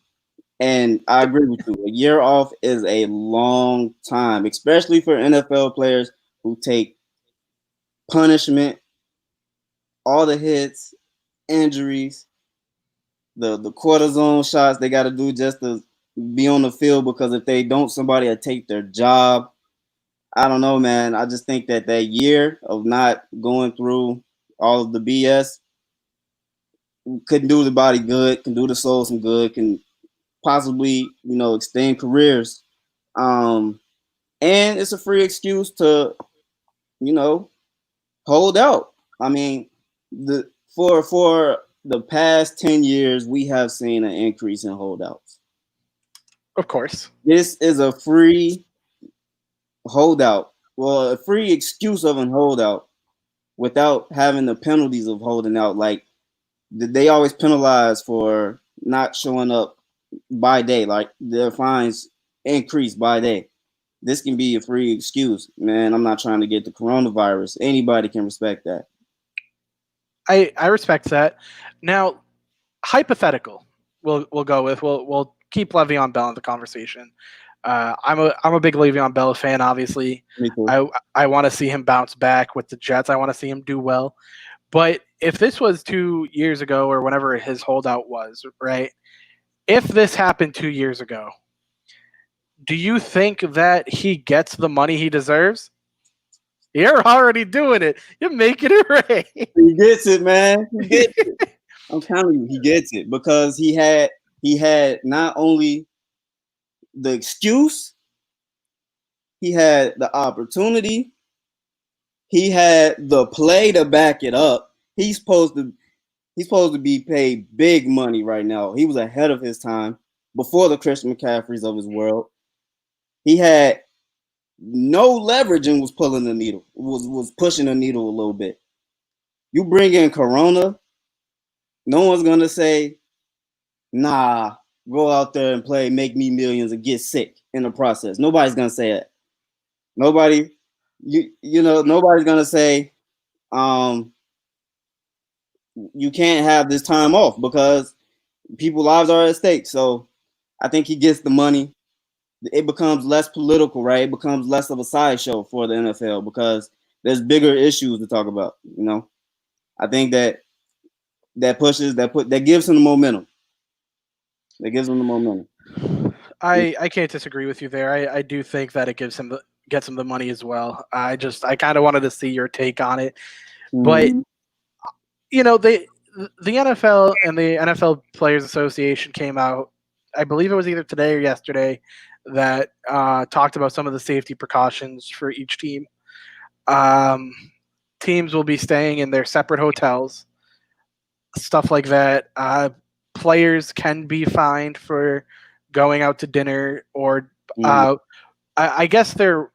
And I agree with you. A year off is a long time, especially for NFL players who take punishment, all the hits, injuries, the cortisone shots they got to do just to be on the field. Because if they don't, somebody will take their job. I don't know, man. I just think that that year of not going through all of the BS couldn't do the body good, can do the soul some good, can possibly extend careers. Um, and it's a free excuse to you know hold out. I mean, the for the past 10 years, we have seen an increase in holdouts. Of course. This is a free holdout, well, a free excuse of an holdout without having the penalties of holding out. Like they always penalize for not showing up by day, like their fines increase by day. This can be a free excuse, man. I'm not trying to get the coronavirus. Anybody can respect that. I respect that. Now, hypothetical. We'll go with we'll keep Le'Veon Bell in the conversation. I'm a big Le'Veon Bell fan. Obviously, Me too. I want to see him bounce back with the Jets. I want to see him do well. But if this was 2 years ago or whenever his holdout was, right? If this happened 2 years ago, do you think that he gets the money he deserves? You're already doing it. You're making it right. He gets it, man. He gets it. I'm telling you, he gets it because he had not only the excuse, he had the opportunity, he had the play to back it up. He's supposed to be paid big money right now. He was ahead of his time before the Christian McCaffreys of his world. He had no leverage and was pulling the needle, was pushing the needle a little bit. You bring in Corona, no one's gonna say, nah, go out there and play, make me millions and get sick in the process. Nobody's gonna say that. Nobody, nobody's gonna say, um, you can't have this time off because people's lives are at stake. So I think he gets the money. It becomes less political, right? It becomes less of a sideshow for the NFL because there's bigger issues to talk about. I think that gives him the momentum. That gives him the momentum. I can't disagree with you there. I do think that it gets him the money as well. I kind of wanted to see your take on it, but Mm-hmm. you know the NFL and the NFL Players Association came out. I believe it was either today or yesterday that talked about some of the safety precautions for each team. Um, Teams will be staying in their separate hotels, stuff like that. Players can be fined for going out to dinner or Mm-hmm. uh, I guess they're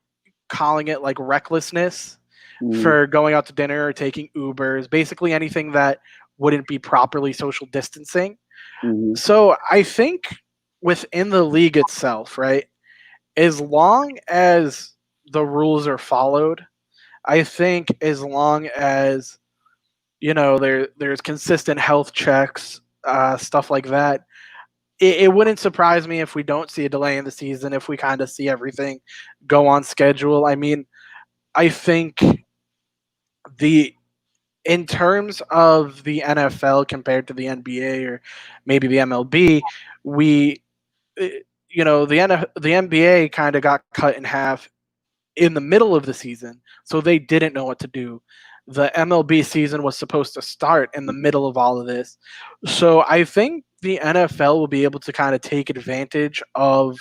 calling it like recklessness Mm-hmm. for going out to dinner or taking Ubers, basically anything that wouldn't be properly social distancing. Mm-hmm. So I think within the league itself, right, as long as the rules are followed, I think as long as there's consistent health checks, stuff like that, it wouldn't surprise me if we don't see a delay in the season, if we kind of see everything go on schedule. I mean, I think the in terms of the NFL compared to the NBA or maybe the MLB, we the NBA kind of got cut in half in the middle of the season, so they didn't know what to do. The MLB season was supposed to start in the middle of all of this. So I think the NFL will be able to kind of take advantage of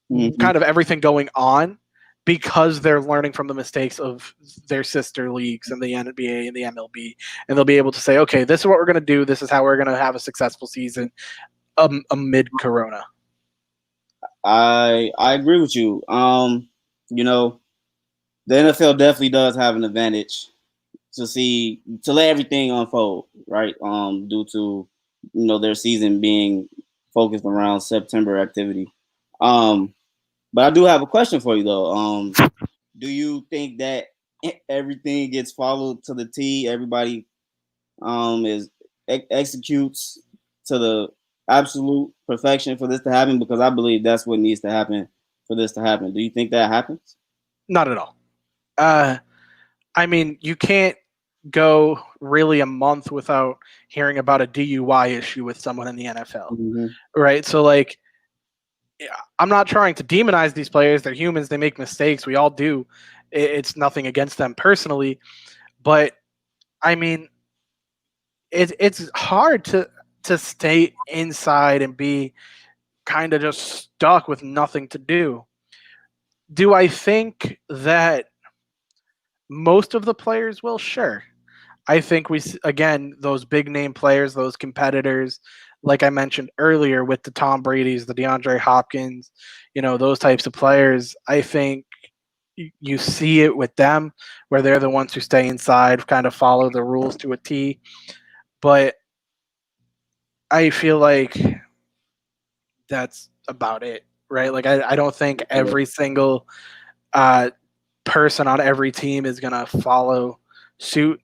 Mhm. kind of everything going on because they're learning from the mistakes of their sister leagues and the NBA and the MLB, and they'll be able to say, okay, this is what we're going to do. This is how we're going to have a successful season amid Corona. I agree with you. You know, the NFL definitely does have an advantage to let everything unfold, right? Due to their season being focused around September activity. Um, but I do have a question for you though. Do you think that everything gets followed to the T? Everybody is executes to the absolute perfection for this to happen? Because I believe that's what needs to happen for this to happen. Do you think that happens? Not at all. Uh, I mean, you can't go really a month without hearing about a DUI issue with someone in the NFL, Mm-hmm. right? So, like, I'm not trying to demonize these players. They're humans. They make mistakes. We all do. It's nothing against them personally, but I mean, it's hard to stay inside and be kind of just stuck with nothing to do. Do I think that most of the players will? Sure. I think again, those big name players, those competitors, like I mentioned earlier with the Tom Brady's, the DeAndre Hopkins, those types of players. I think you see it with them where they're the ones who stay inside, kind of follow the rules to a T. But I feel like that's about it, right? Like I don't think every single uh, person on every team is gonna follow suit.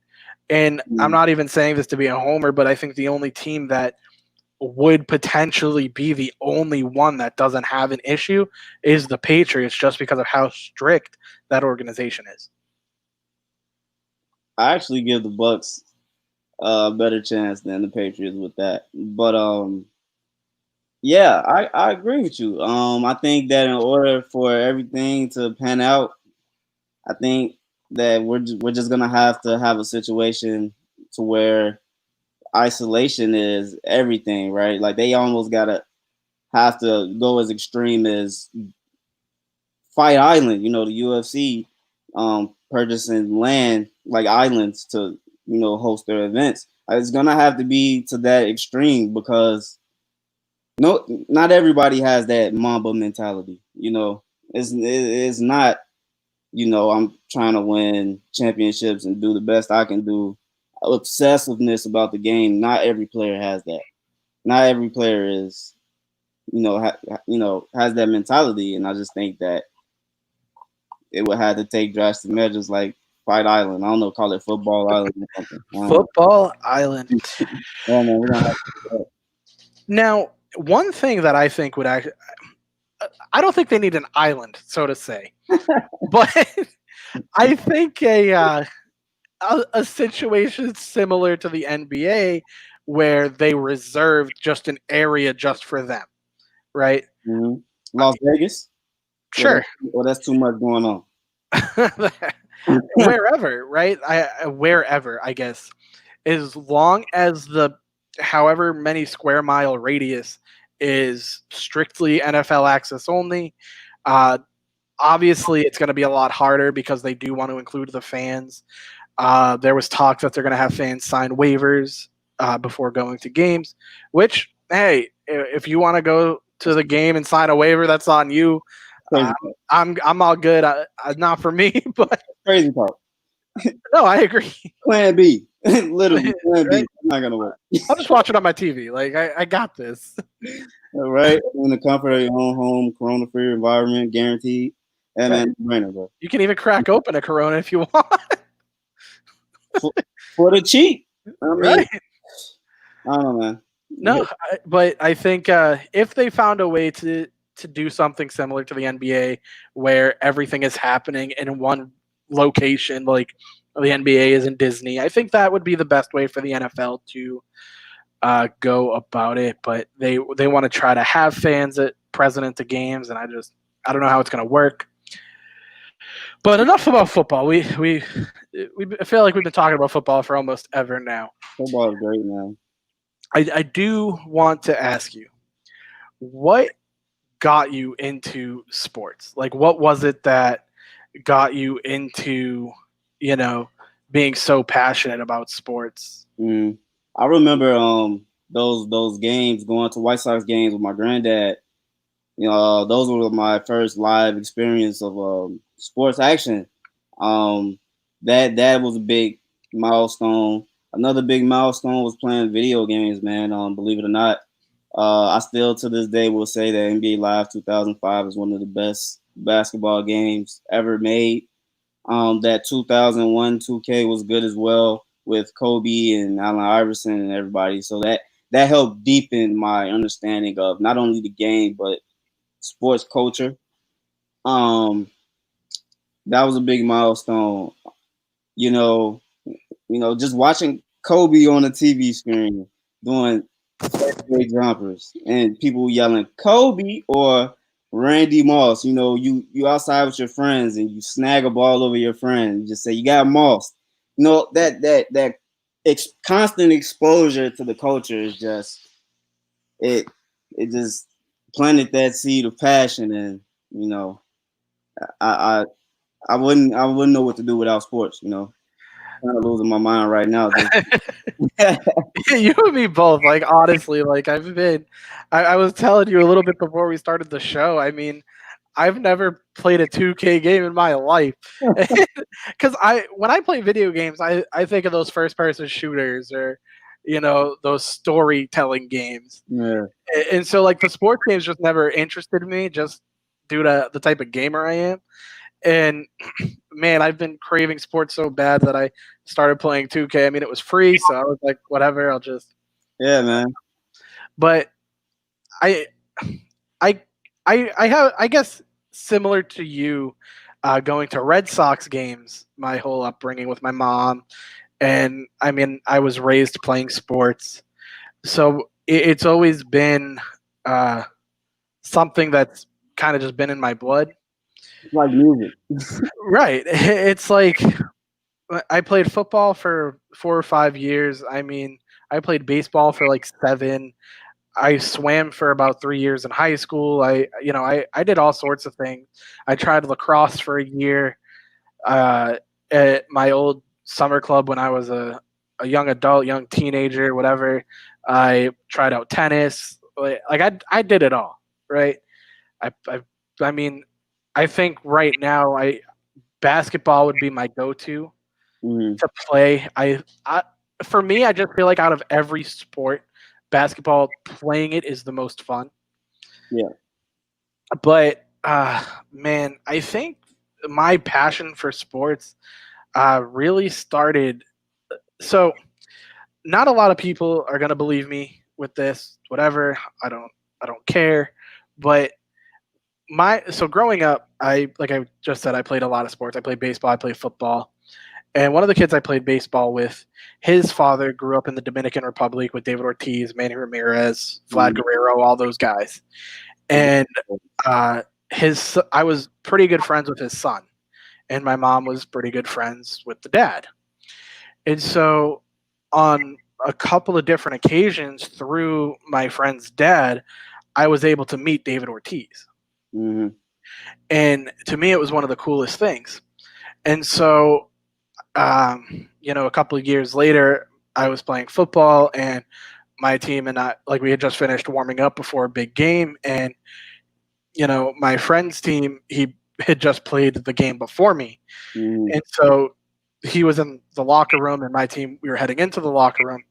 And I'm not even saying this to be a homer, but I think the only team that would potentially be the only one that doesn't have an issue is the Patriots, just because of how strict that organization is. I actually give the Bucks a better chance than the Patriots with that. But yeah, I agree with you. I think that in order for everything to pan out, I think that we're just gonna have to have a situation to where isolation is everything, right? Like they almost gotta have to go as extreme as Fight Island. The UFC purchasing land like islands to host their events. It's gonna have to be to that extreme because no, not everybody has that Mamba mentality. It's not. I'm trying to win championships and do the best I can do. Obsessiveness about the game. Not every player has that. Not every player is, has that mentality. And I just think that it would have to take drastic measures like Fight Island. I don't know, call it Football Island or something. Football Island. Oh man, we're gonna have to Now, one thing that I think would actually, I don't think they need an island, so to say, but I think a situation similar to the NBA where they reserved just an area just for them, right? mm-hmm. Las Vegas. Sure. Well, that's too much going on. Wherever, right? Wherever, I guess, as long as the however many square mile radius is strictly NFL access only. Uh, Obviously, it's going to be a lot harder because they do want to include the fans. There was talk that they're going to have fans sign waivers before going to games, which, hey, if you want to go to the game and sign a waiver, that's on you. I'm all good. Not for me, but crazy talk. No, I agree. Plan B, literally Plan B. Right? Not gonna work. I'll just watch it on my TV. Like I got this. All right, in the comfort of your own home, corona-free environment, guaranteed. And man, brainer, bro. You can even crack open a Corona if you want. For the cheap. I mean, Right. I don't know, man. No, but I think if they found a way to do something similar to the NBA, where everything is happening in one location, like the NBA is in Disney, I think that would be the best way for the NFL to go about it. But they want to try to have fans at present at games, and I don't know how it's going to work. But enough about football. We I feel like we've been talking about football for almost ever now. Football is great, man. I do want to ask you, what got you into sports? Like, what was it that got you into, you know, being so passionate about sports? Mm. I remember those games, going to White Sox games with my granddad. Those were my first live experience of sports action. Um, that was a big milestone. Another big milestone was playing video games, man. Believe it or not, I still to this day will say that NBA Live 2005 is one of the best basketball games ever made. That 2001 2K was good as well with Kobe and Allen Iverson and everybody. So that helped deepen my understanding of not only the game but sports culture. Um, that was a big milestone. You know, just watching Kobe on the TV screen doing great jumpers and people yelling Kobe or Randy Moss. You outside with your friends and you snag a ball over your friend. You just say you got Moss. That constant exposure to the culture is just it. It just planted that seed of passion, and I I I wouldn't know what to do without sports. Kind of losing my mind right now. You and me both. Like, honestly, like I was telling you a little bit before we started the show. I mean, I've never played a 2K game in my life. Because when I play video games, I think of those first person shooters or, those storytelling games. Yeah. And so, like, the sports games just never interested me, just due to the type of gamer I am. And man, I've been craving sports so bad that I started playing 2K. I mean, it was free, so I was like, whatever, I'll just. Yeah, man. But I, I, I have, I guess, similar to you, going to Red Sox games my whole upbringing with my mom, and I mean, I was raised playing sports, so it's always been uh, something that's kind of just been in my blood. It's like music. Right. It's like I played football for 4 or 5 years. I mean, I played baseball for like 7. I swam for about 3 years in high school. I did all sorts of things. I tried lacrosse for a year uh, at my old summer club when I was a young adult, young teenager, whatever. I tried out tennis. Like I did it all, right? I, I, I mean, I think right now basketball would be my go-to Mm-hmm. to play. For me, I just feel like out of every sport, basketball playing it is the most fun. Yeah. But man, I think my passion for sports really started. So, not a lot of people are gonna believe me with this. Whatever, I don't care. But growing up, like I just said, I played a lot of sports. I played baseball. I played football. And one of the kids I played baseball with, his father grew up in the Dominican Republic with David Ortiz, Manny Ramirez, Vlad Mm-hmm. Guerrero, all those guys. And I was pretty good friends with his son, and my mom was pretty good friends with the dad. And so, on a couple of different occasions through my friend's dad, I was able to meet David Ortiz. Mm-hmm. And to me, it was one of the coolest things. And so a couple of years later, I was playing football, and my team and I, like, we had just finished warming up before a big game, and my friend's team, he had just played the game before me, Mm-hmm. and so he was in the locker room, and my team, we were heading into the locker room,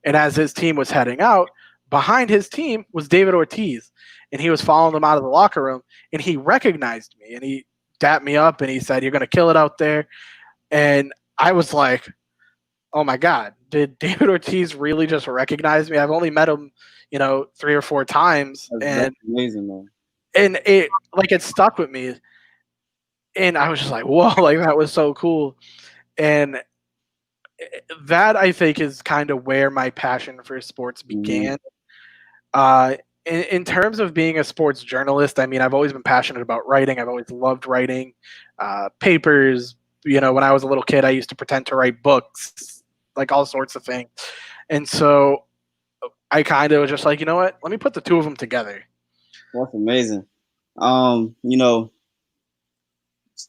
and as his team was heading out, behind his team was David Ortiz, and he was following them out of the locker room, and he recognized me, and he dapped me up, and he said, "You're going to kill it out there," and I was like, oh my God, did David Ortiz really just recognize me? I've only met him, 3 or 4 times, That's amazing, man. and it stuck with me, and I was just like, whoa, like that was so cool, and that I think is kind of where my passion for sports Hmm. began. Uh, in terms of being a sports journalist, I mean, I've always been passionate about writing. I've always loved writing papers. When I was a little kid, I used to pretend to write books, like all sorts of things. And so I kind of was just like, you know what? Let me put the two of them together. That's amazing. You know,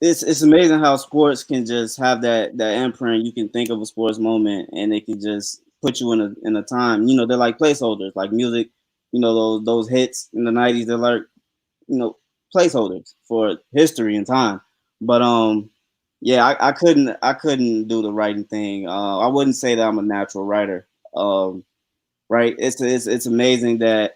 it's amazing how sports can just have that imprint. You can think of a sports moment, and it can just put you in a time. You know, they're like placeholders, like music. You know, those hits in the '90s. They're like, you know, placeholders for history and time. But yeah, I couldn't do the writing thing. I wouldn't say that I'm a natural writer. Right? It's amazing that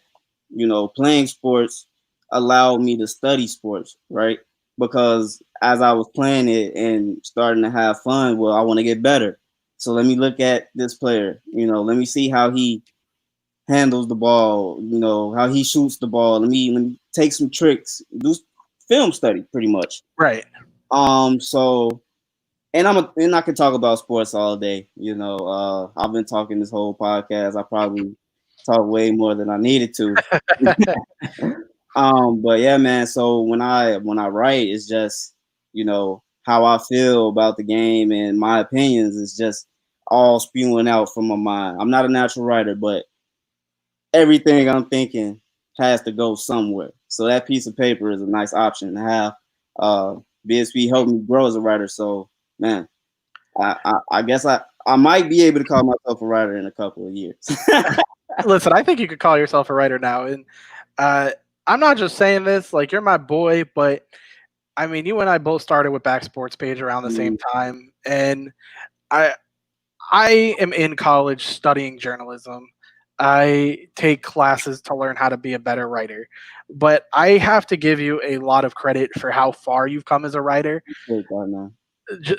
playing sports allowed me to study sports, right? Because as I was playing it and starting to have fun, well, I want to get better. So let me look at this player. Let me see how he handles the ball. How he shoots the ball. Let me take some tricks. Do film study, pretty much. Right. So and I can talk about sports all day. I've been talking this whole podcast. I probably talk way more than I needed to. But yeah, man. So when I write, it's just how I feel about the game and my opinions is just all spewing out from my mind. I'm not a natural writer, but everything I'm thinking has to go somewhere. So that piece of paper is a nice option to have. Uh, BSP helped me grow as a writer. So man, I guess I might be able to call myself a writer in a couple of years. Listen, I think you could call yourself a writer now, and uh, I'm not just saying this. Like, you're my boy, but I mean, you and I both started with Back Sports Page around the same Mm, time, and I I am in college studying journalism. I take classes to learn how to be a better writer, but I have to give you a lot of credit for how far you've come as a writer. Great God, man.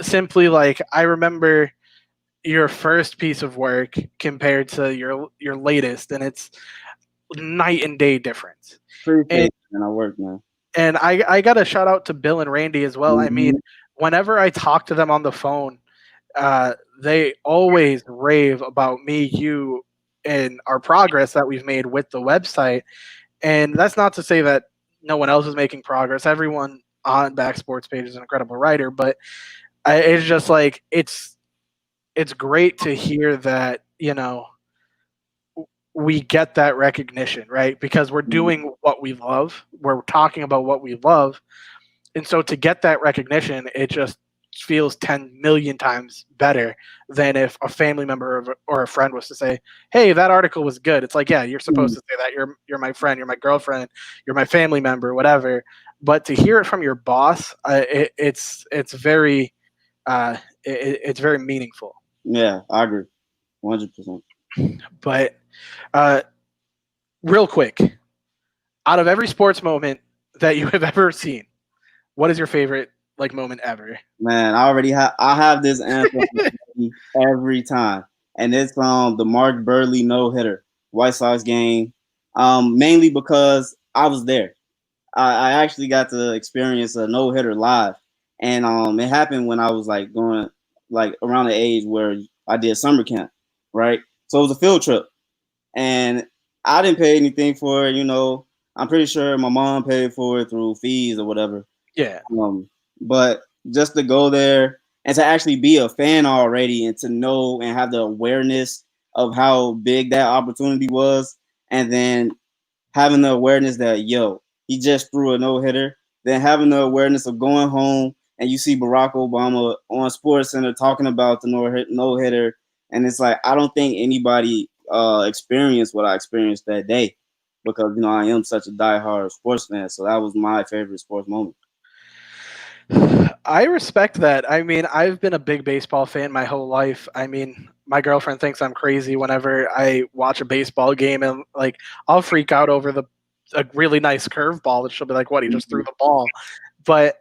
Simply, like, I remember your first piece of work compared to your latest, and it's night and day difference. Appreciate And it, man. I work, man. I got a shout out to Bill and Randy as well. I mean, Mhm. whenever I talk to them on the phone, they always rave about me, you, and our progress that we've made with the website. And that's not to say that no one else is making progress. Everyone on Back Sports Page is an incredible writer, but it's just like it's great to hear that we get that recognition, right? Because we're Mhm. doing what we love, we're talking about what we love, and so to get that recognition, it just feels 10 million times better than if a family member or a friend was to say, hey, that article was good. It's like, yeah, you're supposed to say that. You're my friend, you're my girlfriend, you're my family member, whatever. But to hear it from your boss, it's very it's very meaningful. Yeah, I agree. 100%. But uh, real quick, out of every sports moment that you have ever seen, what is your favorite moment ever? Man, I have this answer for every time. And it's the Mark Burley no hitter, White Sox game. Mainly because I was there. I actually got to experience a no hitter live. And it happened when I was like going like around the age where I did summer camp, right? So it was a field trip. And I didn't pay anything for it. I'm pretty sure my mom paid for it through fees or whatever. Yeah. But just to go there and to actually be a fan already and to know and have the awareness of how big that opportunity was, and then having the awareness that he just threw a no hitter, then having the awareness of going home and you see Barack Obama on Sports Center talking about the no hitter, and it's like I don't think anybody experienced what I experienced that day because I am such a diehard sports fan, so that was my favorite sports moment. I respect that. I mean, I've been a big baseball fan my whole life. I mean, my girlfriend thinks I'm crazy whenever I watch a baseball game and I'll freak out over a really nice curveball and she'll be like, "What? He just threw Mhm. the ball." But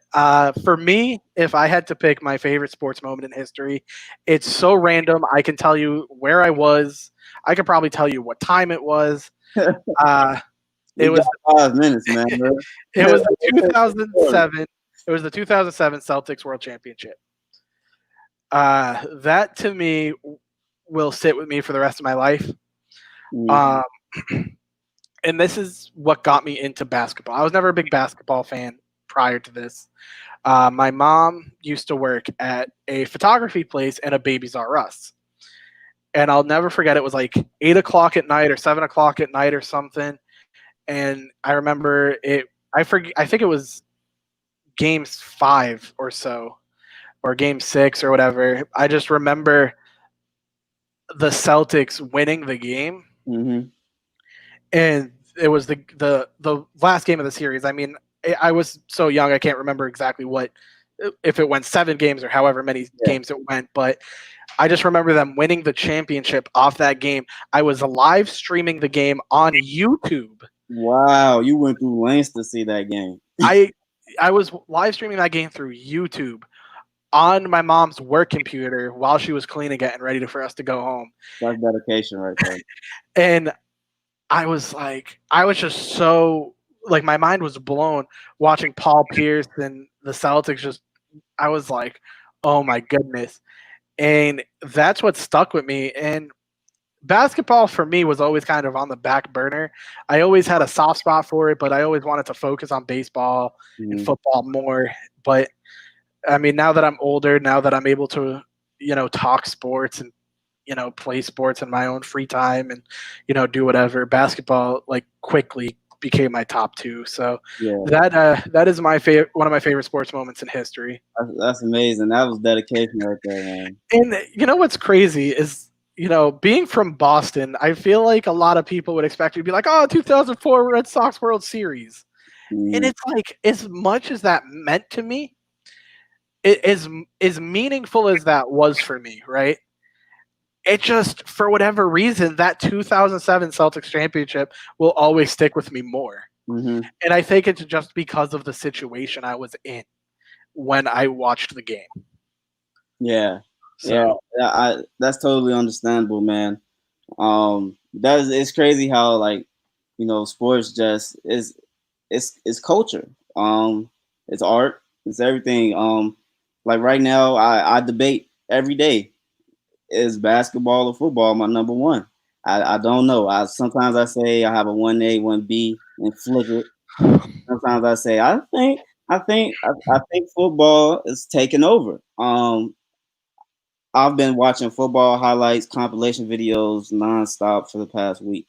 for me, if I had to pick my favorite sports moment in history, it's so random. I can tell you where I was. I could probably tell you what time it was. Uh, it We got was 5 minutes, man. it was the 2007. It was the 2007 Celtics World Championship. That to me will sit with me for the rest of my life. Mhm. Um, and this is what got me into basketball. I was never a big basketball fan prior to this. My mom used to work at a photography place and a Babies R Us. And I'll never forget it was like 8 o'clock at night or 7 o'clock at night or something. And I remember it I think it was games 5 or so, or game 6 or whatever. I just remember the Celtics winning the game, Mhm. and it was the last game of the series. I mean, I was so young I can't remember exactly what, if it went 7 games or however many Yeah. games it went, but I just remember them winning the championship off that game. I was live streaming the game on YouTube. Wow, you went through lengths to see that game. I I was live streaming that game through YouTube on my mom's work computer while she was cleaning it and ready for us to go home. That's dedication right there. And I was just so, like, my mind was blown watching Paul Pierce and the Celtics. Just, I was like, oh my goodness. And that's what stuck with me. And basketball for me was always kind of on the back burner. I always had a soft spot for it, but I always wanted to focus on baseball and Mhm. football more. But I mean, now that I'm older, now that I'm able to, talk sports and, play sports in my own free time and, do whatever, basketball like quickly became my top two. So Yeah, that is my favorite, one of my favorite sports moments in history. that's amazing. That was dedication right there, man. And you know what's crazy is, being from Boston, I feel like a lot of people would expect you to be like, oh, 2004 Red Sox World Series. And Mhm. it's like, as much as that meant to me, it is as meaningful as that was for me, right? It just, for whatever reason, that 2007 Celtics championship will always stick with me more. Mhm. And I think it's just because of the situation I was in when I watched the game. Yeah, yeah, So, yeah. That's totally understandable, man. That is it's crazy how like sports just is it's culture. It's art. It's everything. Like right now, I debate every day. Is basketball or football my number one? I don't know. Sometimes I say I have a 1A, 1B, and flip it. Sometimes I say I think football is taking over. I've been watching football highlights, compilation videos nonstop for the past week.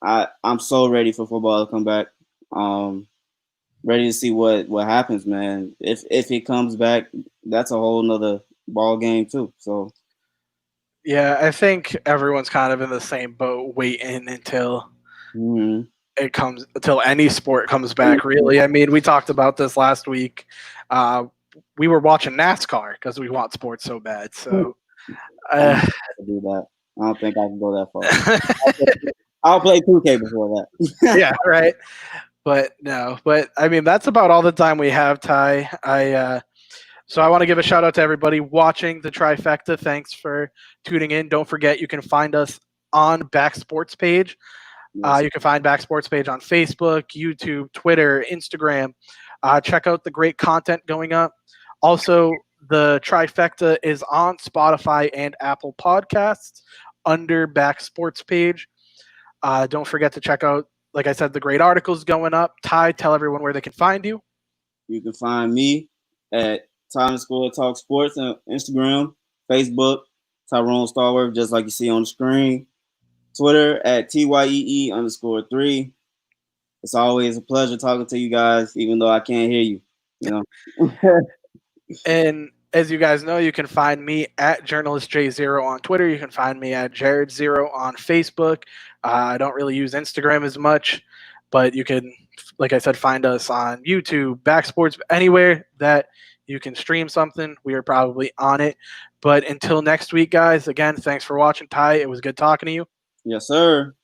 I'm so ready for football to come back. Um, Ready to see what happens, man. If it comes back, that's a whole nother ball game too. So yeah, I think everyone's kind of in the same boat, waiting mhm. until any sport comes back. Really, I mean, we talked about this last week. Uh, we were watching NASCAR because we want sports so bad. So, I don't uh, think I can do that. I don't think I can go that far. I'll play 2K before that. yeah, right. But no, but I mean, that's about all the time we have, Ty. So I want to give a shout out to everybody watching the Trifecta. Thanks for tuning in. Don't forget, you can find us on Back Sports page. Yes. You can find Back Sports page on Facebook, YouTube, Twitter, Instagram. Check out the great content going up. Also, the Trifecta is on Spotify and Apple Podcasts under Back Sports page. Don't forget to check out, like I said, the great articles going up. Ty, tell everyone where they can find you. You can find me at Talk Sports on Instagram, Facebook, Tyrone Starworth, just like you see on the screen. Twitter at TYEE_3. It's always a pleasure talking to you guys, even though I can't hear you. You know. And as you guys know, you can find me at Journalist J0 on Twitter. You can find me at Jared0 on Facebook. I don't really use Instagram as much, but you can, like I said, find us on YouTube, Backsports, anywhere that you can stream something. We are probably on it. But until next week, guys, again, thanks for watching, Ty. It was good talking to you. Yes, sir.